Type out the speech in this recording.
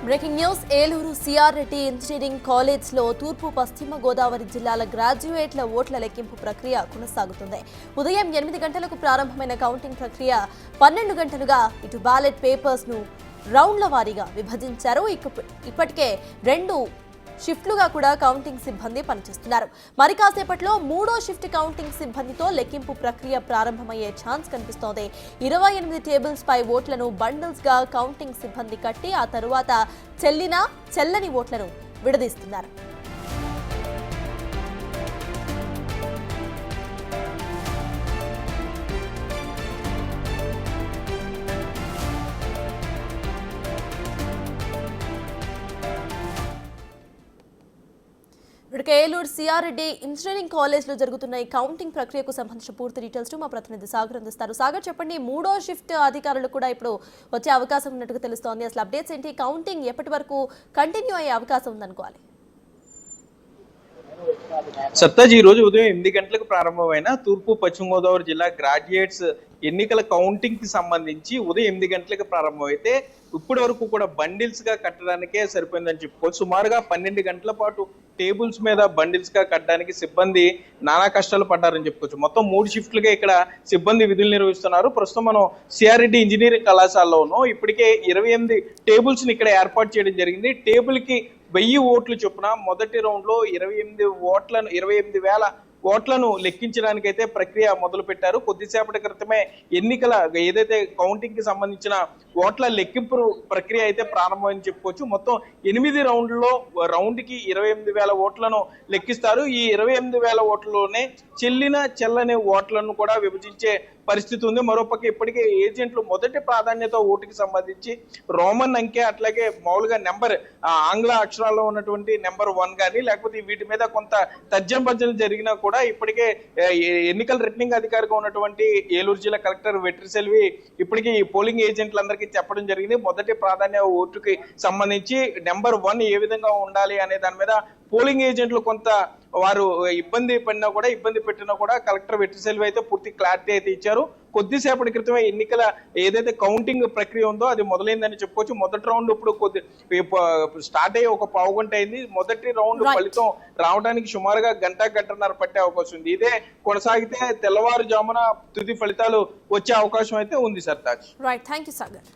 Breaking news Eluru CR Reddy engineering కాలేజ్లో తూర్పు పశ్చిమ గోదావరి జిల్లాల గ్రాడ్యుయేట్ల ఓట్ల లెక్కింపు ప్రక్రియ కొనసాగుతుంది. ఉదయం 8 గంటలకు ప్రారంభమైన కౌంటింగ్ ప్రక్రియ 12 గంటలుగా ఇటు బ్యాలెట్ పేపర్స్ ను రౌండ్ల వారీగా విభజించారు. ఇప్పటికే 2 షిఫ్ట్లుగా కూడా కౌంటింగ్ సిబ్బంది పనిచేస్తున్నారు. మరి కాసేపట్లో 3వ షిఫ్ట్ కౌంటింగ్ సిబ్బందితో లెక్కింపు ప్రక్రియ ప్రారంభమయ్యే ఛాన్స్ కనిపిస్తోంది. 28 టేబుల్స్ పై ఓట్లను బండిల్స్ గా కౌంటింగ్ సిబ్బంది కట్టి ఆ తరువాత చెల్లని ఓట్లను విడదీస్తున్నారు. ఏలూరు సిఆర్ రెడ్డి ఇంజనీరింగ్ కాలేజ్ లో జరుగుతున్న ఈ కౌంటింగ్ ప్రక్రియకు సంబంధించిన పూర్తి డీటెయిల్స్ మా ప్రతినిధి సాగర్ అందిస్తారు. సాగర్, చెప్పండి, 3వ షిఫ్ట్ అధికారులు కూడా ఇప్పుడు వచ్చే అవకాశం ఉన్నట్టుగా తెలుస్తోంది. అసలు అప్డేట్స్ ఏంటి? కౌంటింగ్ ఎప్పటి వరకు కంటిన్యూ అయ్యే అవకాశం ఉందనుకోవాలి? సత్తాజ్, ఈ రోజు ఉదయం 8 గంటలకు ప్రారంభమైన తూర్పు పశ్చిమ గోదావరి జిల్లా గ్రాడ్యుయేట్స్ ఎన్నికల కౌంటింగ్ కి సంబంధించి ఉదయం 8 గంటలకు ప్రారంభమైతే ఇప్పటి వరకు కూడా బండిల్స్ గా కట్టడానికే సరిపోయిందని చెప్పుకోవచ్చు. సుమారుగా 12 గంటల పాటు టేబుల్స్ మీద బండిల్స్ గా కట్టడానికి సిబ్బంది నానా కష్టాలు పడ్డారని చెప్పుకోవచ్చు. మొత్తం 3 షిఫ్ట్లుగా ఇక్కడ సిబ్బంది విధులు నిర్వహిస్తున్నారు. ప్రస్తుతం మనం సిఆర్ రెడ్డి ఇంజనీరింగ్ కళాశాలలో ఉన్నాం. ఇప్పటికే 28 టేబుల్స్ ని ఇక్కడ ఏర్పాటు చేయడం జరిగింది. టేబుల్ కి 1000 ఓట్లు చొప్పున మొదటి రౌండ్ లో 28,000 ఓట్లను లెక్కించడానికి అయితే ప్రక్రియ మొదలు పెట్టారు. కొద్దిసేపటి క్రితమే ఎన్నికల ఏదైతే కౌంటింగ్ కి సంబంధించిన ఓట్ల లెక్కింపు ప్రక్రియ అయితే ప్రారంభమని చెప్పుకోవచ్చు. మొత్తం 8 రౌండ్లలో రౌండ్ కి 28,000 ఓట్లను లెక్కిస్తారు. ఈ 28,000 ఓట్లలోనే చెల్లని ఓట్లను కూడా విభజించే పరిస్థితి ఉంది. మరోపక్క ఇప్పటికే ఏజెంట్లు మొదటి ప్రాధాన్యత ఓటుకి సంబంధించి రోమన్ అంకె, అట్లాగే మామూలుగా నెంబర్ ఆంగ్ల అక్షరాల్లో ఉన్నటువంటి నెంబర్ 1 కానీ లేకపోతే వీటి మీద కొంత తర్జన భర్జన జరిగినా కూడా ఇప్పటికే ఎన్నికల రిటర్నింగ్ అధికారిగా ఉన్నటువంటి ఏలూరు జిల్లా కలెక్టర్ వెట్రిసెల్వి ఇప్పటికీ పోలింగ్ ఏజెంట్లందరికీ చెప్పడం జరిగింది. మొదటి ప్రాధాన్యత ఓటుకి సంబంధించి నెంబర్ 1 ఏ విధంగా ఉండాలి అనే దాని మీద పోలింగ్ ఏజెంట్లు కొంత వారు ఇబ్బంది పెట్టినా కూడా కలెక్టర్ వెట్రిసెల్వి అయితే పూర్తి క్లారిటీ అయితే ఇచ్చారు. కొద్దిసేపటి క్రితమే ఎన్నికల ఏదైతే కౌంటింగ్ ప్రక్రియ ఉందో అది మొదలైందని చెప్పుకోవచ్చు. మొదటి రౌండ్ ఇప్పుడు స్టార్ట్ అయ్యి ఒక పావు గంట అయింది. మొదటి రౌండ్ ఫలితం రావడానికి సుమారుగా గంటన్నర పట్టే అవకాశం ఉంది. ఇదే కొనసాగితే తెల్లవారుజామున తుది ఫలితాలు వచ్చే అవకాశం అయితే ఉంది. సర్తాజ్. Right, thank you Sagar.